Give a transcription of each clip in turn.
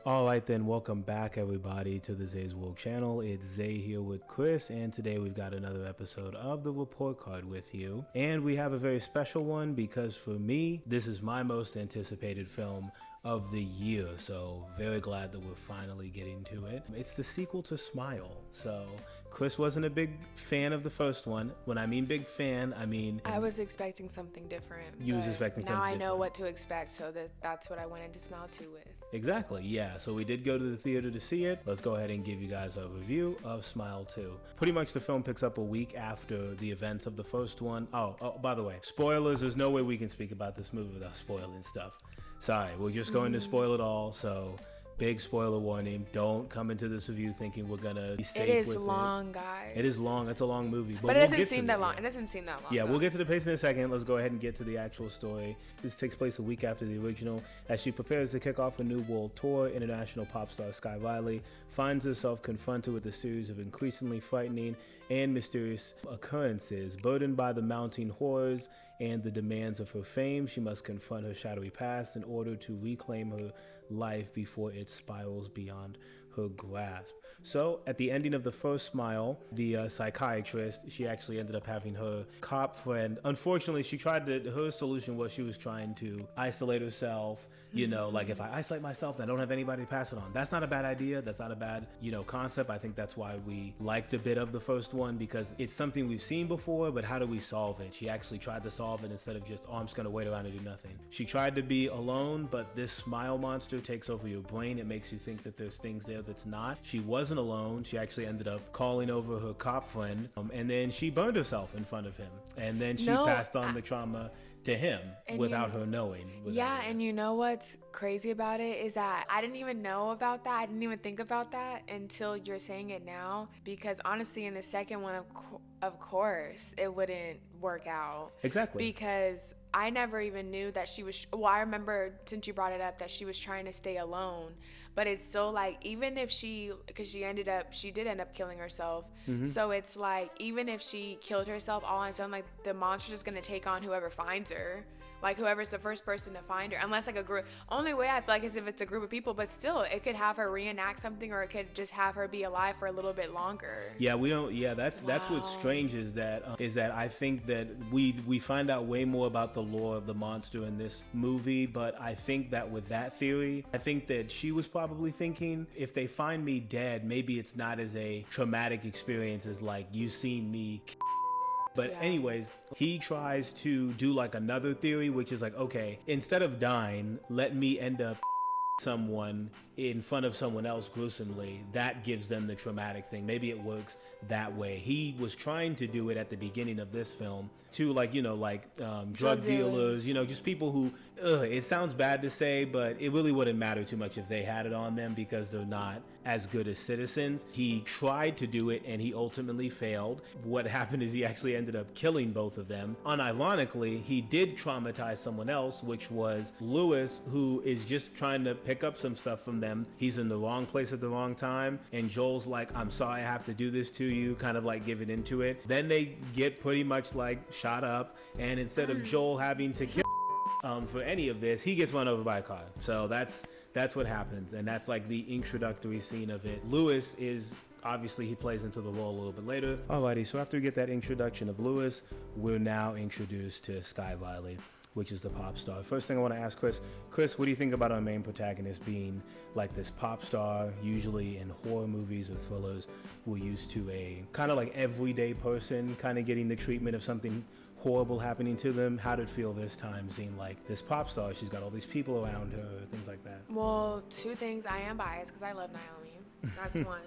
All right, then, welcome back, everybody, to the Zay's Woke channel. It's Zay here with Chris, and today we've got another episode of the Report Card with you. And we have a very special one because for me, this is my most anticipated film of the year, so very glad that we're finally getting to it. It's the sequel to Smile. So Chris wasn't a big fan of the first one. When I mean big fan, I mean I was expecting something different. You was expecting something different. Now I know what to expect, so that's what I went into Smile 2 with. Exactly, yeah. So we did go to the theater to see it. Let's go ahead and give you guys a review of Smile 2. Pretty much the film picks up a week after the events of the first one. Oh, by the way, spoilers. There's no way we can speak about this movie without spoiling stuff. Sorry, we're just going to spoil it all, so big spoiler warning. Don't come into this review thinking we're gonna be safe with it. It is long, guys. It is long. It's a long movie. But it doesn't seem that long. It doesn't seem that long. Yeah, we'll get to the pace in a second. Let's go ahead and get to the actual story. This takes place a week after the original. As she prepares to kick off a new world tour, international pop star Sky Riley finds herself confronted with a series of increasingly frightening and mysterious occurrences. Burdened by the mounting horrors and the demands of her fame, she must confront her shadowy past in order to reclaim her life before it spirals beyond her grasp. So at the ending of the first Smile, the psychiatrist, she actually ended up having her cop friend. Unfortunately, her solution was she was trying to isolate herself. You know, like if I isolate myself, then I don't have anybody to pass it on. That's not a bad idea. That's not a bad, concept. I think that's why we liked a bit of the first one, because it's something we've seen before, but how do we solve it? She actually tried to solve it instead of just, I'm just going to wait around and do nothing. She tried to be alone, but this Smile monster takes over your brain. It makes you think that there's things there that's not. She wasn't alone. She actually ended up calling over her cop friend, and then she burned herself in front of him. And then she passed on the trauma to him without her knowing. And you know what's crazy about it is that I didn't even know about that. I didn't even think about that until you're saying it now, because honestly in the second one, of course it wouldn't work out. Exactly. Because I never even knew that she was, I remember, since you brought it up, that she was trying to stay alone. But it's still like, even if because she did end up killing herself. Mm-hmm. So it's like, even if she killed herself all on its own, like the monster's just gonna take on whoever finds her. Like whoever's the first person to find her, unless like a group. Only way I feel like is if it's a group of people, but still, it could have her reenact something, or it could just have her be alive for a little bit longer. Yeah, we don't. Yeah, that's what's strange is that I think that we find out way more about the lore of the monster in this movie, but I think that with that theory, I think that she was probably thinking, if they find me dead, maybe it's not as a traumatic experience as like you seen me. But anyways, he tries to do like another theory, which is like, okay, instead of dying, let me end up someone in front of someone else gruesomely. That gives them the traumatic thing. Maybe it works that way. He was trying to do it at the beginning of this film to drug dealers, just people who, it sounds bad to say, but it really wouldn't matter too much if they had it on them because they're not as good as citizens. He tried to do it and he ultimately failed. What happened is he actually ended up killing both of them. Unironically, he did traumatize someone else, which was Lewis, who is just trying to pick up some stuff from them. He's in the wrong place at the wrong time, and Joel's like, I'm sorry I have to do this to you, kind of like giving into it. Then they get pretty much like shot up, and instead of Joel having to kill for any of this, he gets run over by a car. So that's what happens, and that's like the introductory scene of it. Lewis is obviously, he plays into the role a little bit later. Alrighty, so after we get that introduction of Lewis, we're now introduced to Sky Riley, which is the pop star. First thing I want to ask Chris, what do you think about our main protagonist being like this pop star? Usually in horror movies or thrillers, we're used to a kind of like everyday person kind of getting the treatment of something horrible happening to them. How did it feel this time seeing like this pop star? She's got all these people around her, things like that. Well, two things. I am biased because I love Naomi. That's one.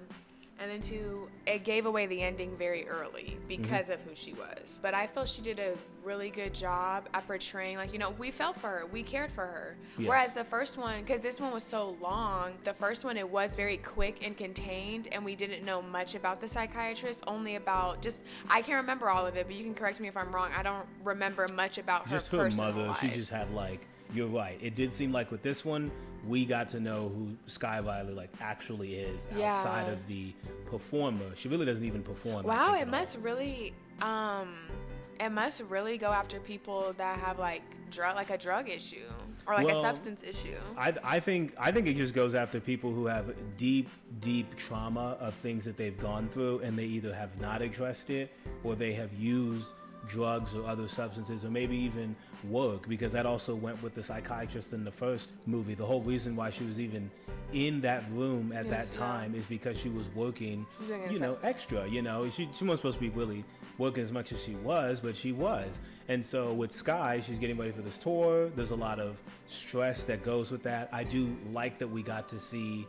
And then two, it gave away the ending very early because of who she was. But I felt she did a really good job at portraying, we felt for her. We cared for her. Yes. Whereas the first one, because this one was so long, the first one, it was very quick and contained, and we didn't know much about the psychiatrist, only about I can't remember all of it, but you can correct me if I'm wrong. I don't remember much about her personal life. Just her mother. She just had you're right. It did seem like with this one, we got to know who Sky Riley actually is outside of the performer. She really doesn't even perform. Wow, it must really it must really go after people that have like a drug issue or like a Well, substance issue. I think it just goes after people who have deep trauma of things that they've gone through, and they either have not addressed it or they have used drugs or other substances, or maybe even work, because that also went with the psychiatrist in the first movie. The whole reason why she was even in that room at that time is because she was working, extra. She wasn't supposed to be really working as much as she was, but she was. And so with Sky, she's getting ready for this tour. There's a lot of stress that goes with that. I do like that we got to see.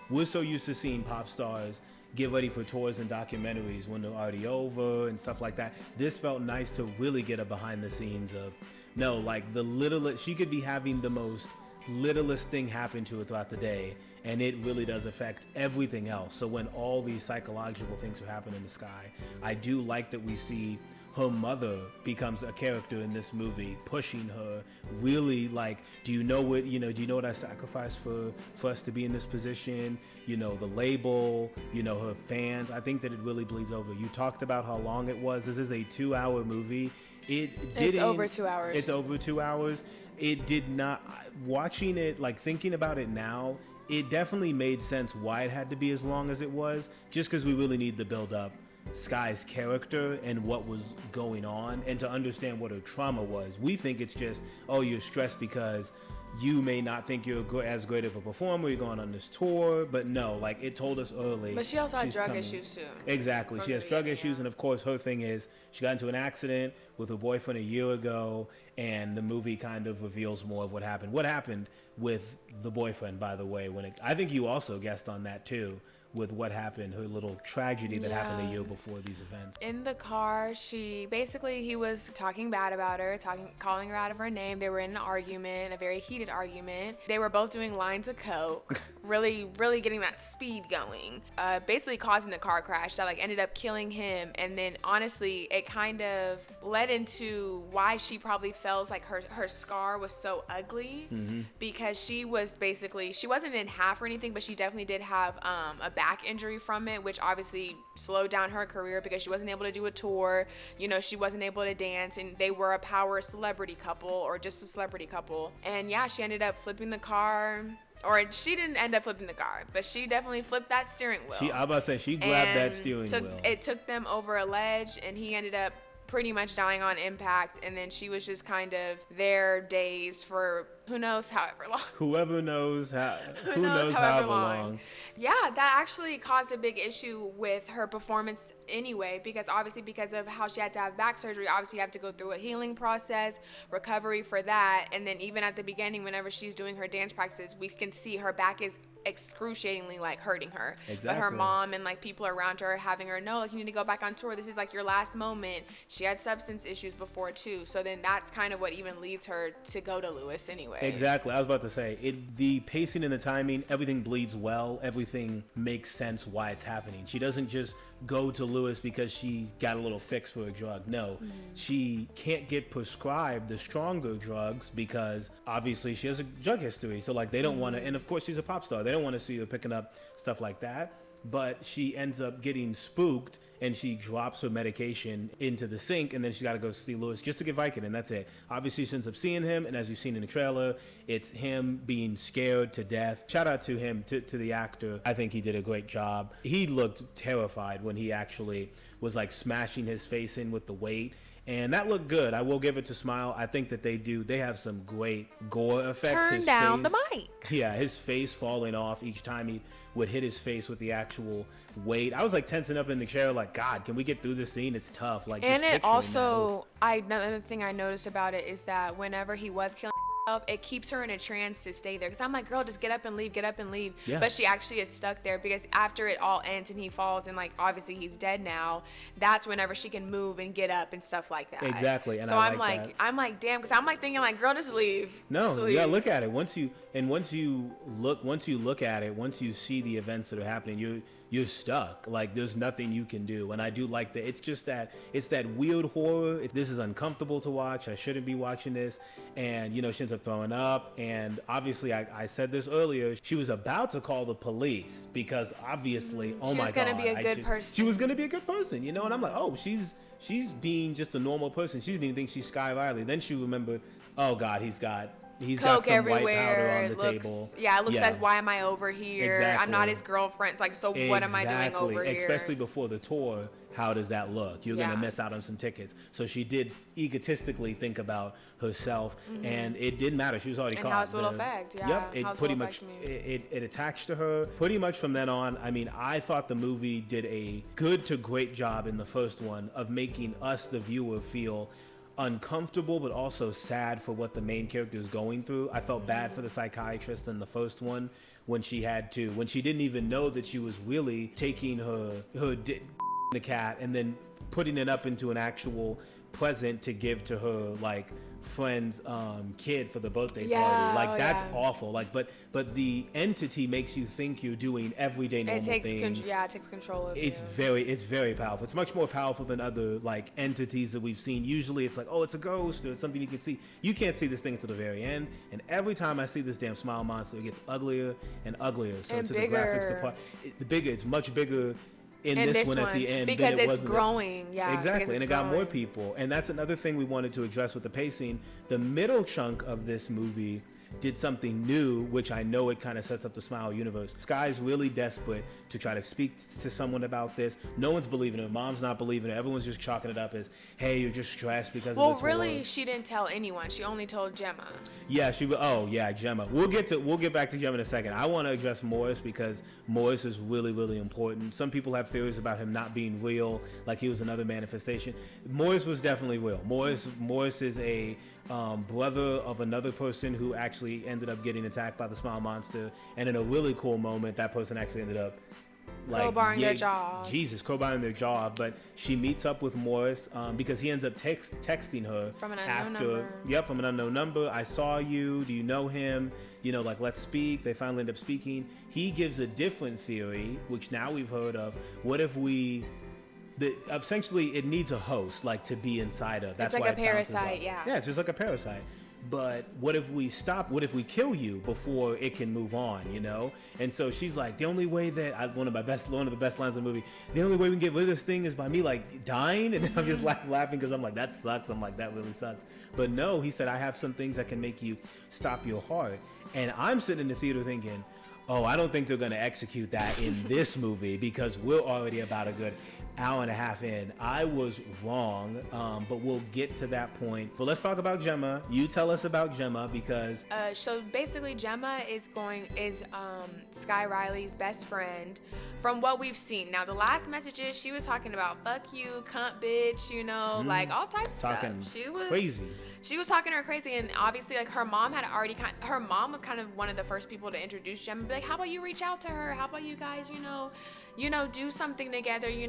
We're so used to seeing pop stars get ready for tours and documentaries when they're already over and stuff like that. This felt nice to really get a behind the scenes of, no, like the littlest, she could be having the most littlest thing happen to her throughout the day, and it really does affect everything else. So when all these psychological things are happening in the Sky, I do like that we see her mother becomes a character in this movie, pushing her really, like, do you know what I sacrificed for us to be in this position? The label, her fans. I think that it really bleeds over. You talked about how long it was. This is a 2-hour movie. It's over 2 hours. It's over 2 hours. It did not, watching it, like thinking about it now, it definitely made sense why it had to be as long as it was, just because we really need to build up Sky's character and what was going on, and to understand what her trauma was. We think it's just, oh, you're stressed because you may not think you're as great of a performer, you're going on this tour, but no, like it told us early. But she also had drug issues too. Exactly. She has drug issues, and of course her thing is she got into an accident with her boyfriend a year ago, and the movie kind of reveals more of what happened. What happened with the boyfriend, by the way, I think you also guessed on that too, with what happened, her little tragedy that happened a year before these events. In the car, he was talking bad about her, calling her out of her name. They were in an argument, a very heated argument. They were both doing lines of coke, really, really getting that speed going, basically causing the car crash that like ended up killing him. And then honestly, it kind of led into why she probably feels like her scar was so ugly, because she wasn't in half or anything, but she definitely did have a back injury from it, which obviously slowed down her career because she wasn't able to do a tour. She wasn't able to dance, and they were a power celebrity couple, or just a celebrity couple. And yeah, she ended up flipping the car. Or she didn't end up flipping the car, but she definitely flipped that steering wheel. I was about to say, she grabbed that steering wheel. It took them over a ledge, and he ended up pretty much dying on impact, and then she was just kind of there days for who knows however long. Who knows however long. Yeah, that actually caused a big issue with her performance anyway, because obviously because of how she had to have back surgery, obviously you have to go through a healing process, recovery for that, and then even at the beginning, whenever she's doing her dance practices, we can see her back is excruciatingly like hurting her. Exactly. But her mom and like people around her having her, no, like you need to go back on tour. This is like your last moment. She had substance issues before too, so then that's kind of what even leads her to go to Lewis anyway. Exactly. I was about to say, the pacing and the timing, everything bleeds well. Everything makes sense why it's happening. She doesn't just go to Lewis because she's got a little fix for a drug. No, she can't get prescribed the stronger drugs because obviously she has a drug history. So like they don't want to, and of course she's a pop star. They don't want to see her picking up stuff like that. But she ends up getting spooked, and she drops her medication into the sink, and then she's got to go see Lewis just to get Vicodin, and that's it. Obviously, since I've seen him, and as you've seen in the trailer, it's him being scared to death. Shout out to him, to the actor. I think he did a great job. He looked terrified when he actually was like smashing his face in with the weight. And that looked good. I will give it to Smile. I think that they have some great gore effects. Turn down the mic. Yeah, his face falling off each time he would hit his face with the actual weight. I was like tensing up in the chair, like, God, can we get through this scene? It's tough. Like, and it also, another thing I noticed about it is that whenever he was killing himself, it keeps her in a trance to stay there. Because I'm like, girl, just get up and leave, get up and leave. Yeah. But she actually is stuck there because after it all ends and he falls and like obviously he's dead now, that's whenever she can move and get up and stuff like that. Exactly. And so I'm like, damn, because I'm like thinking like, girl, just leave. No, just leave. yeah, look at it. And once you look at it, once you see the events that are happening, you're stuck. Like there's nothing you can do. And I do like that. It's that weird horror. This is uncomfortable to watch. I shouldn't be watching this. And she ends up throwing up. And obviously, I said this earlier. She was about to call the police because obviously, oh my God, she was gonna be a good person. She was gonna be a good person, And I'm like, oh, she's being just a normal person. She didn't even think she's Sky Riley. Then she remembered, oh God, he's got Coke some everywhere. white powder on the table. Yeah, it looks like, why am I over here? Exactly. I'm not his girlfriend. Like, so what am I doing over here? Especially before the tour, how does that look? You're going to miss out on some tickets. So she did egotistically think about herself, and it didn't matter. She was already caught. And how it will affect, Yep, it pretty much, it attached to her. Pretty much from then on, I mean, I thought the movie did a good to great job in the first one of making us, the viewer, feel uncomfortable but also sad for what the main character is going through. I felt bad for the psychiatrist in the first one when she didn't even know that she was really taking her the cat and then putting it up into an actual present to give to her like friend's kid for the birthday party. Like that's awful. Like but the entity makes you think you're doing everyday normal things. It takes control of it's very powerful. It's much more powerful than other like entities that we've seen. Usually it's like, oh, it's a ghost or it's something you can see. You can't see this thing until the very end, and every time I see this damn smile monster, it gets uglier and uglier. So and to bigger. the graphics department, it's much bigger in this one at the end because than it it's was growing. Exactly, and it got more people. And that's another thing we wanted to address with the pacing. The middle chunk of this movie did something new, which I know it kind of sets up the Smile universe. Sky's really desperate to try to speak to someone about this. No one's believing her. Mom's not believing her. Everyone's just chalking it up as, hey, you're just stressed because of the tour. Well, really, she didn't tell anyone. She only told Gemma. Yeah, Gemma. We'll get back to Gemma in a second. I want to address Morris because Morris is really, really important. Some people have theories about him not being real, like he was another manifestation. Morris was definitely real. Morris is a brother of another person who actually ended up getting attacked by the Smile Monster, and in a really cool moment, that person actually ended up crowbarring their job. Crowbarring their job. But she meets up with Morris because he ends up texting her from an unknown number. Yep, from an unknown number. I saw you. Do you know him? Let's speak. They finally end up speaking. He gives a different theory, which now we've heard of. What if essentially it needs a host to be inside of. That's it's like why a parasite, yeah. Yeah, it's just like a parasite. But what if we kill you before it can move on, And so she's like, the only way that one of the best lines in the movie, the only way we can get rid of this thing is by me dying. And I'm just laughing because I'm like, that sucks. I'm like, that really sucks. But no, he said, I have some things that can make you stop your heart. And I'm sitting in the theater thinking, oh, I don't think they're going to execute that in this movie because we're already about a good hour and a half in. I was wrong, but we'll get to that point. But let's talk about Gemma. You tell us about Gemma because so basically Gemma is Sky Riley's best friend from what we've seen. Now the last messages she was talking about fuck you, cunt bitch, all types of stuff. She was crazy. She was talking to her crazy, and obviously her mom had already her mom was kind of one of the first people to introduce Gemma, be like, how about you reach out to her? How about you guys, do something together, you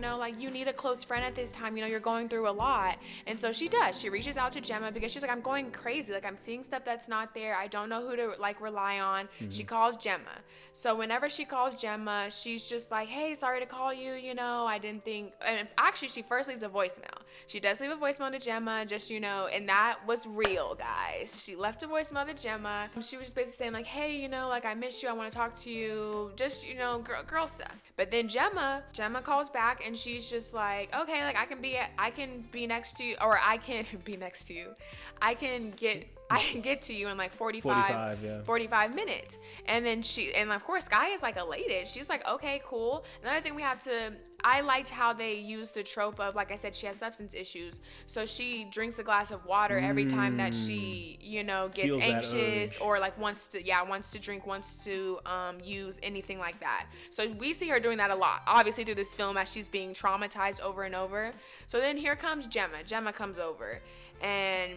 need a close friend at this time, you're going through a lot. And so she does. She reaches out to Gemma because she's like, I'm going crazy. I'm seeing stuff that's not there. I don't know who to rely on. Mm-hmm. She calls Gemma. So whenever she calls Gemma, she's just like, hey, sorry to call you, I didn't think, and actually she first leaves a voicemail. She does leave a voicemail to Gemma, just, and that was real, guys. She left a voicemail to Gemma. She was just basically saying hey, I miss you. I want to talk to you. Just, girl stuff. But then Gemma calls back and she's just like, okay, I can be next to you, or I can be next to you. I can get to you in 45 minutes. And then of course Sky is elated. She's like, okay, cool. Another thing I liked how they used the trope of, like I said, she has substance issues. So she drinks a glass of water every time that she, gets feels anxious or wants to drink, wants to use anything like that. So we see her doing that a lot, obviously through this film as she's being traumatized over and over. So then here comes Gemma. Gemma comes over and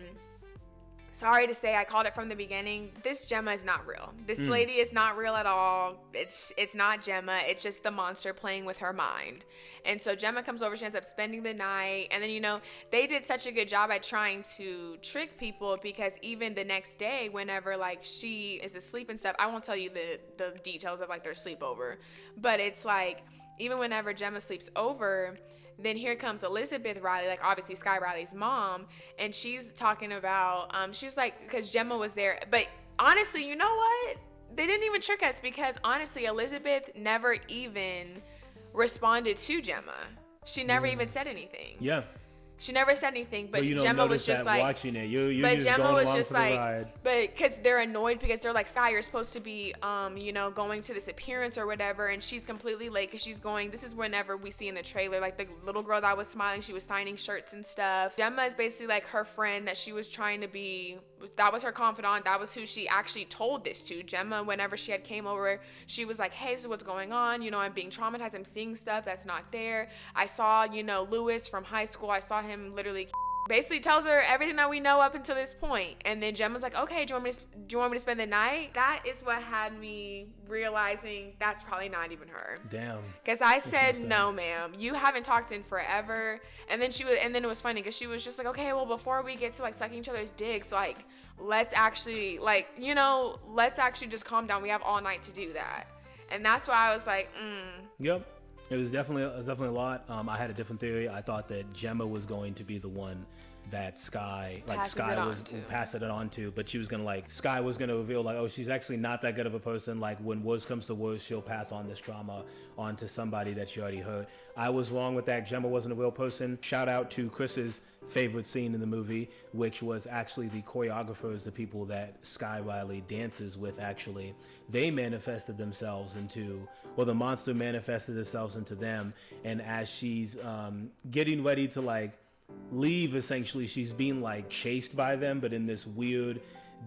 sorry to say, I called it from the beginning. This Gemma is not real. This lady is not real at all. It's not Gemma. It's just the monster playing with her mind. And so Gemma comes over. She ends up spending the night. And then, you know, they did such a good job at trying to trick people, because even the next day, whenever, like, she is asleep and stuff, I won't tell you the details of, like, their sleepover. But it's like, even whenever Gemma sleeps over, then here comes Elizabeth Riley, like obviously Sky Riley's mom, and she's talking about, she's like, because Gemma was there. But honestly, you know what? They didn't even trick us, because honestly, Elizabeth never even responded to Gemma. She never even said anything. Yeah. She never said anything, but you don't Gemma was notice just that like, watching it. You're but just Gemma going was along just for the like, ride. but because they're annoyed, because they're like, Sky, you're supposed to be, you know, going to this appearance or whatever, and she's completely late because she's going. This is whenever we see in the trailer, like the little girl that was smiling, she was signing shirts and stuff. Gemma is basically like her friend that she was trying to be. That was her confidant. That was who she actually told this to. Gemma, whenever she had came over, she was like, hey, this is what's going on. You know, I'm being traumatized. I'm seeing stuff that's not there. I saw, you know, Lewis from high school. I saw him literally. Basically tells her everything that we know up until this point. And then Gemma's like, okay, do you want me to spend the night? That is what had me realizing that's probably not even her. Damn. Because I said, no, ma'am, you haven't talked in forever. And then it was funny because she was just like, okay, well, before we get to like sucking each other's dicks, like, let's actually, like, you know, let's actually just calm down. We have all night to do that. And that's why I was like, Yep. It was definitely a lot. I had a different theory. I thought that Gemma was going to be the one that Sky was passing it on to, but she was gonna Sky was gonna reveal like, oh, she's actually not that good of a person. Like when worst comes to worst, she'll pass on this trauma onto somebody that she already hurt. I was wrong with that. Gemma wasn't a real person. Shout out to Chris's favorite scene in the movie, which was actually the choreographers, the people that Sky Riley dances with. Actually, they manifested themselves into, well, the monster manifested themselves into them, and as she's getting ready to leave, essentially she's being chased by them, but in this weird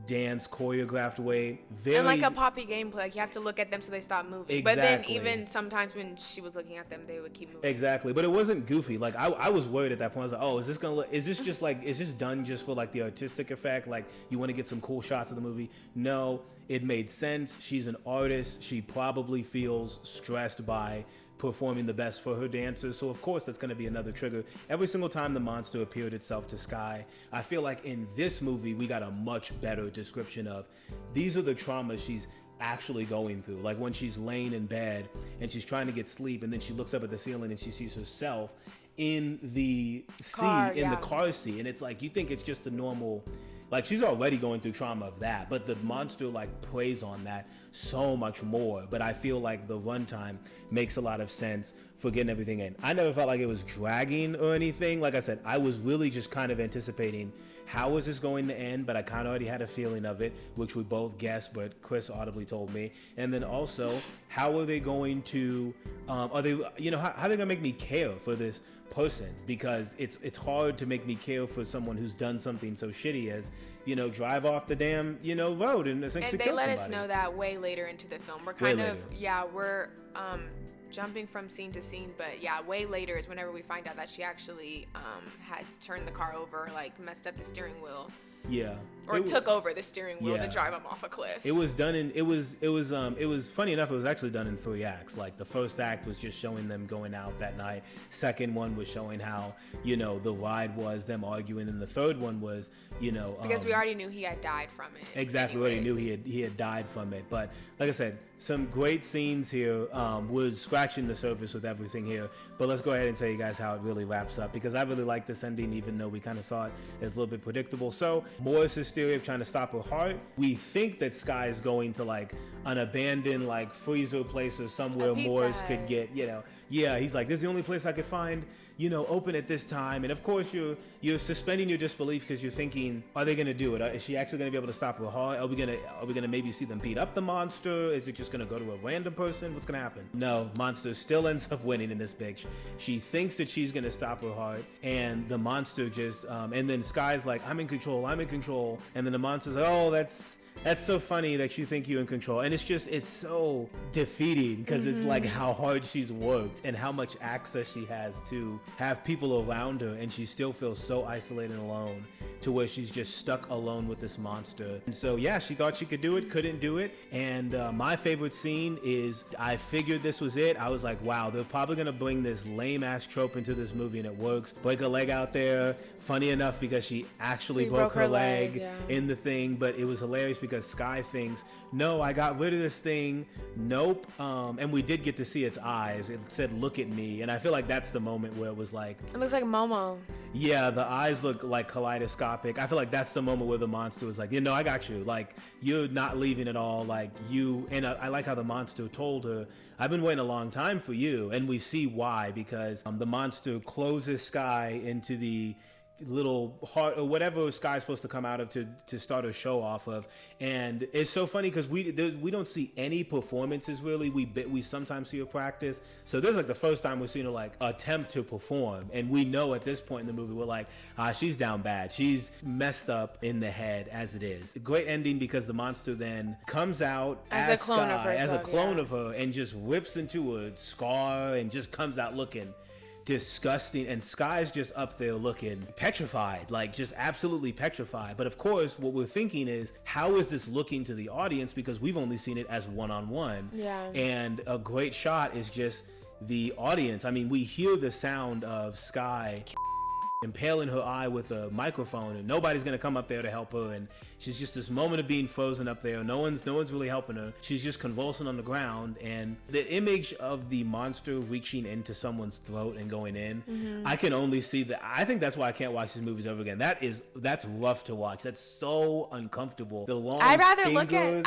dance choreographed way, and like a Poppy gameplay, like you have to look at them so they stop moving. Exactly. But then even sometimes when she was looking at them, they would keep moving. Exactly, but it wasn't goofy. Like I was worried at that point. I was like, oh, is this done just for the artistic effect? Like you want to get some cool shots of the movie? No, it made sense. She's an artist. She probably feels stressed by performing the best for her dancers, so of course that's going to be another trigger. Every single time the monster appeared itself to Sky, I feel like in this movie we got a much better description of these are the traumas she's actually going through. Like when she's laying in bed and she's trying to get sleep, and then she looks up at the ceiling and she sees herself in the the car seat, and it's like you think it's just a normal, she's already going through trauma of that, but the monster plays on that so much more. But I feel like the runtime makes a lot of sense for getting everything in. I never felt like it was dragging or anything. Like I said, I was really just kind of anticipating how is this going to end, but I kind of already had a feeling of it, which we both guessed, but Chris audibly told me. And then also, how are they going to, how are they gonna make me care for this person? Because it's hard to make me care for someone who's done something so shitty as drive off the damn road and essentially kill somebody. And they let us know that way later into the film. We're we're jumping from scene to scene, but way later is whenever we find out that she actually had turned the car over, messed up the steering wheel. Yeah. Or took over the steering wheel to drive him off a cliff. It was done in it was funny enough, it was actually done in 3 acts. Like the first act was just showing them going out that night. Second one was showing how, the ride was, them arguing, and the third one was, because we already knew he had died from it. Exactly, we already knew he had died from it. But like I said, some great scenes here. We're scratching the surface with everything here. But let's go ahead and tell you guys how it really wraps up, because I really like this ending, even though we kind of saw it as a little bit predictable. So Morris's theory of trying to stop her heart, we think that Sky is going to an abandoned freezer place or somewhere Morris could get, he's like, this is the only place I could find, open at this time. And of course you're suspending your disbelief, because you're thinking, are they gonna do it? Is she actually gonna be able to stop her heart? Are we gonna maybe see them beat up the monster? Is it just gonna go to a random person? What's gonna happen? No, monster still ends up winning in this bitch. She thinks that she's gonna stop her heart, and the monster just and then Sky's like, I'm in control, and then the monster's like, oh, That's so funny that you think you're in control. And it's so defeating because it's like how hard she's worked and how much access she has to have people around her, and she still feels so isolated and alone to where she's just stuck alone with this monster. And so, yeah, she thought she could do it, couldn't do it. And my favorite scene is, I figured this was it. I was like, wow, they're probably going to bring this lame ass trope into this movie, and it works. Break a leg out there. Funny enough, because she actually broke her leg in the thing, but it was hilarious because Skye thinks, no, I got rid of this thing. Nope. And we did get to see its eyes. It said, look at me. And I feel like that's the moment where it was like, it looks like Momo. Yeah, the eyes look like kaleidoscopic. I feel like that's the moment where the monster was like, I got you. Like, you're not leaving at all. Like, you, and I like how the monster told her, I've been waiting a long time for you. And we see why, because the monster closes Skye into the little heart or whatever Skye's supposed to come out of to start a show off of. And it's so funny because we don't see any performances really. We sometimes see her practice, so this is like the first time we've seen her like attempt to perform, and we know at this point in the movie we're like, she's down bad, she's messed up in the head as it is. A great ending because the monster then comes out as a clone of her and just rips into a scar and just comes out looking disgusting, and Skye's just up there looking petrified, like just absolutely petrified. But of course what we're thinking is, how is this looking to the audience, because we've only seen it as one-on-one. And a great shot is just the audience. I mean, we hear the sound of Skye impaling her eye with a microphone, and nobody's gonna come up there to help her, and she's just this moment of being frozen up there. No one's really helping her. She's just convulsing on the ground, and the image of the monster reaching into someone's throat and going in, I can only see that. I think that's why I can't watch these movies ever again. That's rough to watch. That's so uncomfortable. The long I'd rather fingers,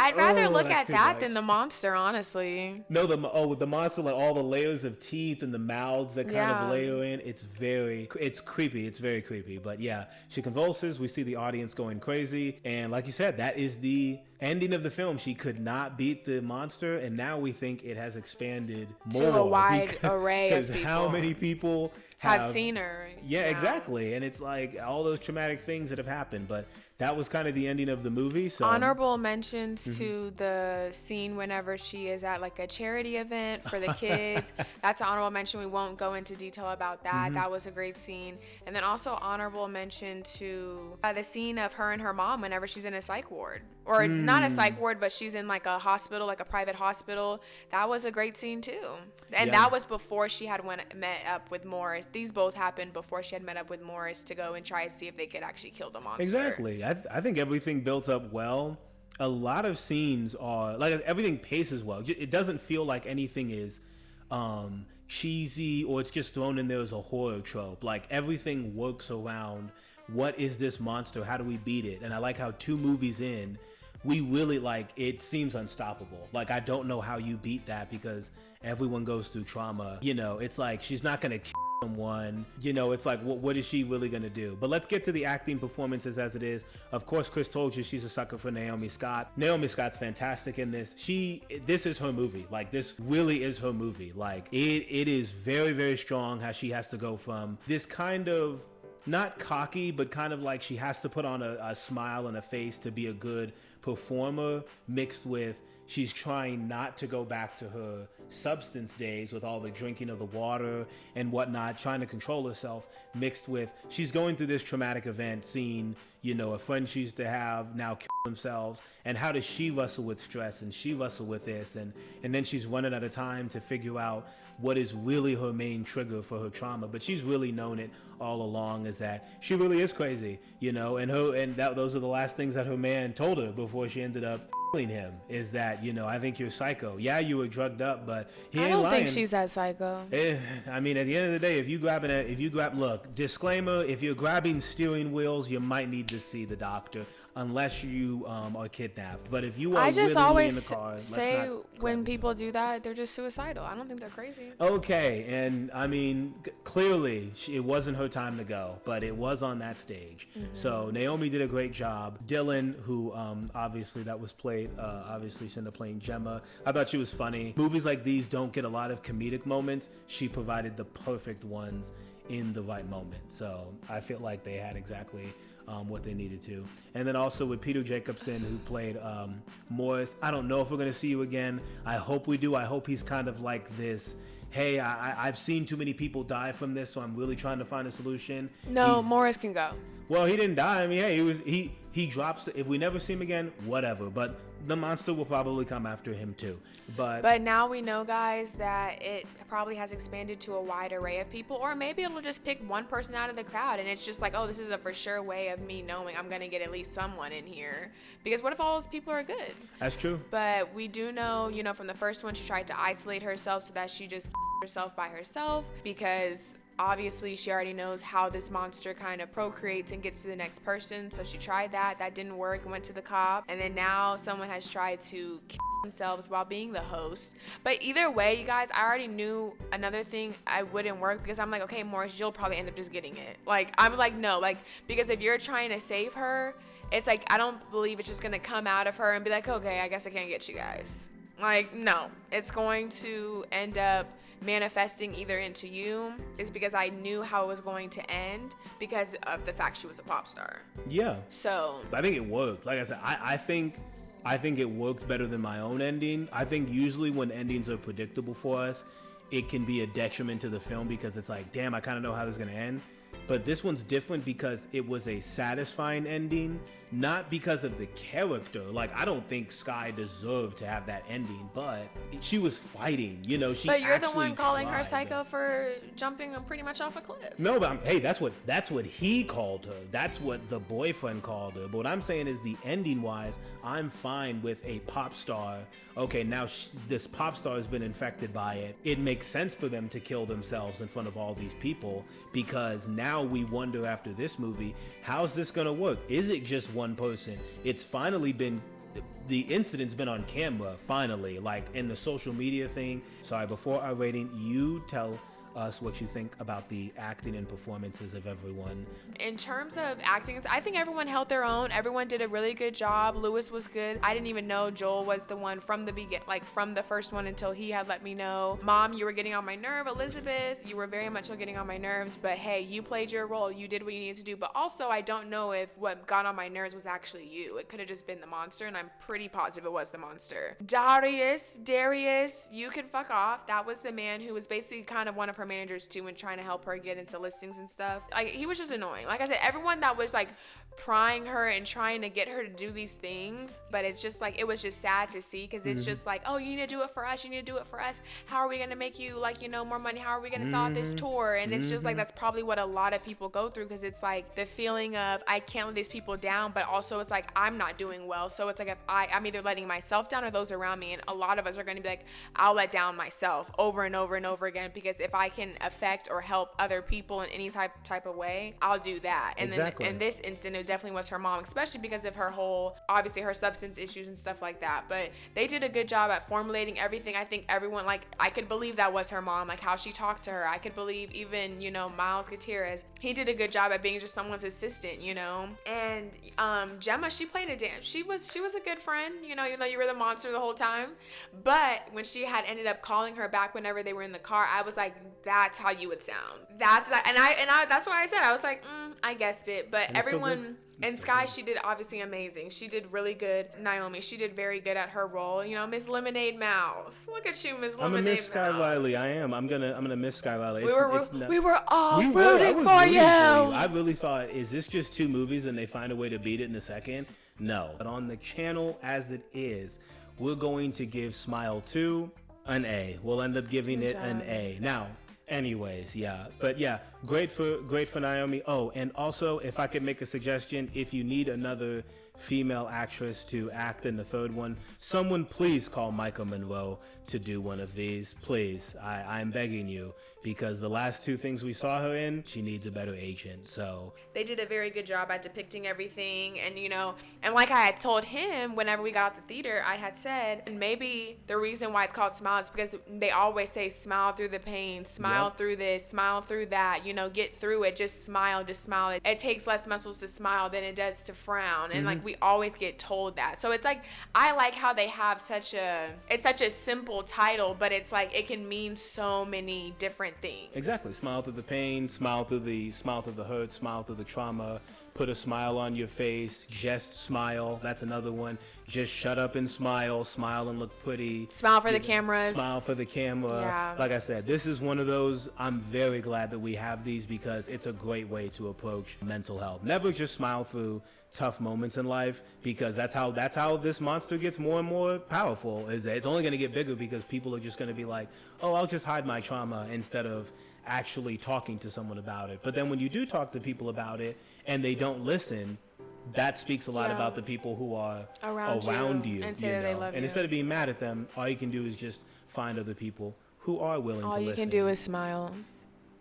look at that than the monster, honestly. No, the monster, like all the layers of teeth and the mouths that kind of layer in. It's creepy. It's very creepy. But yeah, she convulses. We see the audience going crazy. And like you said, that is the ending of the film. She could not beat the monster. And now we think it has expanded more. To a wide array of people. Because how many people have seen her. Yeah, exactly. And it's like all those traumatic things that have happened. But that was kind of the ending of the movie. So honorable mentions to the scene whenever she is at like a charity event for the kids. That's an honorable mention. We won't go into detail about that. That was a great scene. And then also honorable mention to the scene of her and her mom whenever she's in a psych ward, or not a psych ward, but she's in like a hospital, like a private hospital. That was a great scene too. And that was before she had met up with Morris. These both happened before she had met up with Morris to go and try to see if they could actually kill the monster. Exactly. I think everything built up well. A lot of scenes are like, everything paces well. It doesn't feel like anything is cheesy or it's just thrown in there as a horror trope. Like everything works around, what is this monster? How do we beat it? And I like how 2 movies in, we really like, it seems unstoppable. Like, I don't know how you beat that because everyone goes through trauma. It's like, she's not going to kill someone. It's like, what is she really going to do? But let's get to the acting performances as it is. Of course, Chris told you she's a sucker for Naomi Scott. Naomi Scott's fantastic in this. This is her movie. Like, this really is her movie. Like, it is very, very strong how she has to go from this kind of, not cocky, but kind of like she has to put on a smile and a face to be a good performer, mixed with she's trying not to go back to her substance days with all the drinking of the water and whatnot, trying to control herself, mixed with she's going through this traumatic event, seeing, a friend she used to have now kill themselves, and how does she wrestle with stress, and she wrestle with this, and then she's running out of time to figure out what is really her main trigger for her trauma. But she's really known it all along, is that she really is crazy, and those are the last things that her man told her before she ended up him, is that, I think you're psycho. Yeah, you were drugged up, but he ain't lying. I don't think she's that psycho. I mean, at the end of the day, look, disclaimer, if you're grabbing steering wheels, you might need to see the doctor, unless you are kidnapped. But if you are really in the car, say when people do that, they're just suicidal. I don't think they're crazy. Okay, and I mean, clearly it wasn't her time to go, but it was on that stage. So Naomi did a great job. Dylan, who obviously that was played, obviously she ended up playing Gemma. I thought she was funny. Movies like these don't get a lot of comedic moments. She provided the perfect ones in the right moment. So I feel like they had exactly what they needed to. And then also with Peter Jacobson, who played Morris. I don't know if we're going to see you again. I hope we do. I hope he's kind of like this, hey, I've seen too many people die from this, so I'm really trying to find a solution. No, Morris can go. Well, he didn't die. I mean, hey, he drops. If we never see him again, whatever. But the monster will probably come after him too. But now we know, guys, that it probably has expanded to a wide array of people, or maybe it'll just pick one person out of the crowd, and it's just like, oh, this is a for sure way of me knowing I'm gonna get at least someone in here. Because what if all those people are good? That's true. But we do know, from the first one, she tried to isolate herself so that she just herself by herself, because obviously she already knows how this monster kind of procreates and gets to the next person. So she tried that didn't work, and went to the cop, and then now someone has tried to kill themselves while being the host. But either way, you guys, I already knew another thing I wouldn't work, because I'm like, okay, Morris, you'll probably end up just getting it. Like, I'm like, no, like, because if you're trying to save her, it's like, I don't believe it's just gonna come out of her and be like, okay, I guess I can't get you guys. Like, no, it's going to end up manifesting either into you, is because I knew how it was going to end because of the fact she was a pop star. Yeah. So I think it worked. Like I said, I think it worked better than my own ending. I think usually when endings are predictable for us, it can be a detriment to the film, because it's like, damn, I kind of know how this is going to end. But this one's different because it was a satisfying ending, not because of the character. Like, I don't think Sky deserved to have that ending, but she was fighting, she But you're the one actually calling tried. her psycho for jumping pretty much off a cliff. No, but hey, that's what he called her. That's what the boyfriend called her. But what I'm saying is, the ending wise, I'm fine with a pop star. Okay, now this pop star has been infected by it. It makes sense for them to kill themselves in front of all these people, because now we wonder after this movie, how's this gonna work? Is it just one person? It's finally been, the incident's been on camera, finally, like in the social media thing. Sorry, before our rating, you tell us what you think about the acting and performances of everyone. In terms of acting, I think everyone held their own. Everyone did a really good job. Lewis was good. I didn't even know Joel was the one from the beginning, like from the first one, until he had let me know. Mom, you were getting on my nerve. Elizabeth, you were very much so getting on my nerves, but hey, you played your role. You did what you needed to do. But also, I don't know if what got on my nerves was actually you. It could have just been the monster, and I'm pretty positive it was the monster. Darius, you could fuck off. That was the man who was basically kind of one of her managers too, and trying to help her get into listings and stuff. Like, he was just annoying. Like I said, everyone that was like prying her and trying to get her to do these things, but it's just like, it was just sad to see, because it's just like, oh, you need to do it for us, how are we gonna make you more money, how are we gonna sell out this tour? And it's just like, that's probably what a lot of people go through, because it's like the feeling of, I can't let these people down, but also it's like, I'm not doing well, so it's like, if I'm either letting myself down or those around me, and a lot of us are going to be like, I'll let down myself over and over and over again, because if I can affect or help other people in any type of way, I'll do that. And exactly. Then in this instant, it definitely was her mom, especially because of her whole, obviously her substance issues and stuff like that. But they did a good job at formulating everything. I think everyone, like, I could believe that was her mom, like how she talked to her. I could believe even, Miles Gutierrez, he did a good job at being just someone's assistant, And Gemma, she played a damn, she was a good friend, even though you were the monster the whole time. But when she had ended up calling her back whenever they were in the car, I was like, that's how you would sound. That's that. And I that's why I said, I was like, I guessed it. But and everyone, and Sky, she did obviously amazing. She did really good. Naomi, she did very good at her role. Miss Lemonade Mouth. Look at you, Miss Lemonade Mouth. I'm gonna miss Sky Riley. I am. I'm gonna miss Sky Riley. We were all rooting for you. I really thought, is this just two movies and they find a way to beat it in the second? No. But on the channel as it is, we're going to give Smile 2 an A. We'll end up giving it an A. Now, anyways, yeah. But yeah, great for Naomi. Oh, and also, if I could make a suggestion, if you need another female actress to act in the third one, someone please call Micah Monroe to do one of these. Please, I'm begging you, because the last two things we saw her in, she needs a better agent. So they did a very good job at depicting everything. And and like I had told him whenever we got out the theater, I had said, and maybe the reason why it's called Smile is because they always say smile through the pain, smile through this, smile through that, get through it, just smile. It takes less muscles to smile than it does to frown. And like, we always get told that. So it's like, I like how they have such a simple title, but it's like, it can mean so many different things. Exactly. Smile through the pain, smile through the hurt, smile through the trauma, put a smile on your face, just smile. That's another one. Just shut up and smile and look pretty. Smile for the cameras. Smile for the camera. Yeah. Like I said, this is one of those, I'm very glad that we have these because it's a great way to approach mental health. Never just smile through tough moments in life, because that's how this monster gets more and more powerful. Is that it's only going to get bigger because people are just going to be like, oh, I'll just hide my trauma, instead of actually talking to someone about it. But then when you do talk to people about it and they don't listen, that speaks a lot about the people who are around you and say that they love you. And instead of being mad at them, all you can do is just find other people who are willing to listen. All you can do is smile.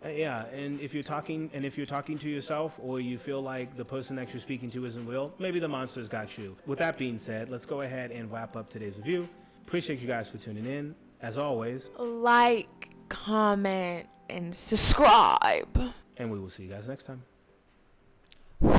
Yeah, and if you're talking to yourself, or you feel like the person that you're speaking to isn't real, maybe the monster's got you. With that being said, let's go ahead and wrap up today's review. Appreciate you guys for tuning in. As always, like, comment, and subscribe. And we will see you guys next time.